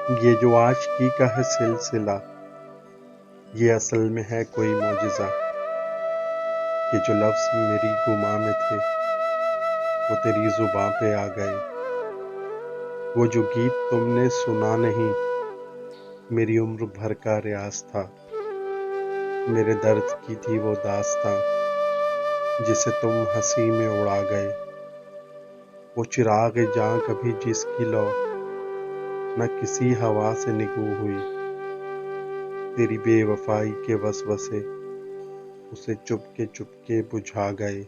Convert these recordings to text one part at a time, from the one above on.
یہ جو عاشقی کا ہے سلسلہ، یہ اصل میں ہے کوئی معجزہ، کہ جو لفظ میری گماں میں تھے وہ تیری زباں پہ آ گئے۔ وہ جو گیت تم نے سنا نہیں، میری عمر بھر کا ریاض تھا۔ میرے درد کی تھی وہ داستاں، جسے تم ہنسی میں اڑا گئے۔ وہ چراغ جاں کبھی جس کی لو نہ کسی ہوا سے نگوں ہوئی، تیری بے وفائی کے وسوسے اسے چپ کے بجھا گئے۔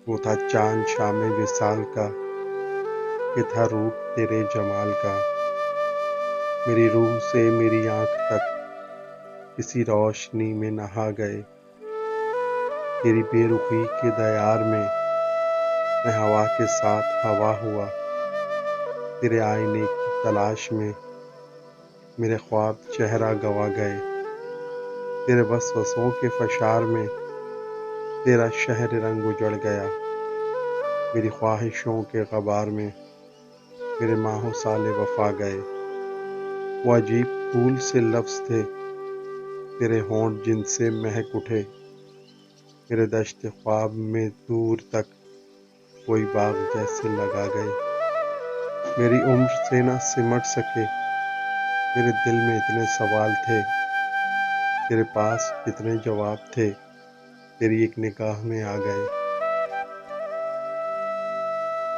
وہ تھا چاند شام وصال کا، کہ تھا روپ تیرے جمال کا۔ میری روح سے میری آنکھ تک کسی روشنی میں نہا گئے۔ تیری بے رخی کے دیار میں میں ہوا کے ساتھ ہوا ہوا۔ تیرے آئینے کی تلاش میں میرے خواب چہرہ گنوا گئے۔ تیرے وسوسوں کے فشار میں تیرا شہر رنگ اجڑ گیا۔ میری خواہشوں کے غبار میں میرے ماہ و سال وفا گئے۔ وہ عجیب پھول سے لفظ تھے تیرے ہونٹ جن سے مہک اٹھے۔ میرے دشت خواب میں دور تک کوئی باغ جیسے لگا گئے۔ میری عمر سے نہ سمٹ سکے، میرے دل میں اتنے سوال تھے، تیرے پاس جتنے جواب تھے تیری ایک نگاہ میں آ گئے۔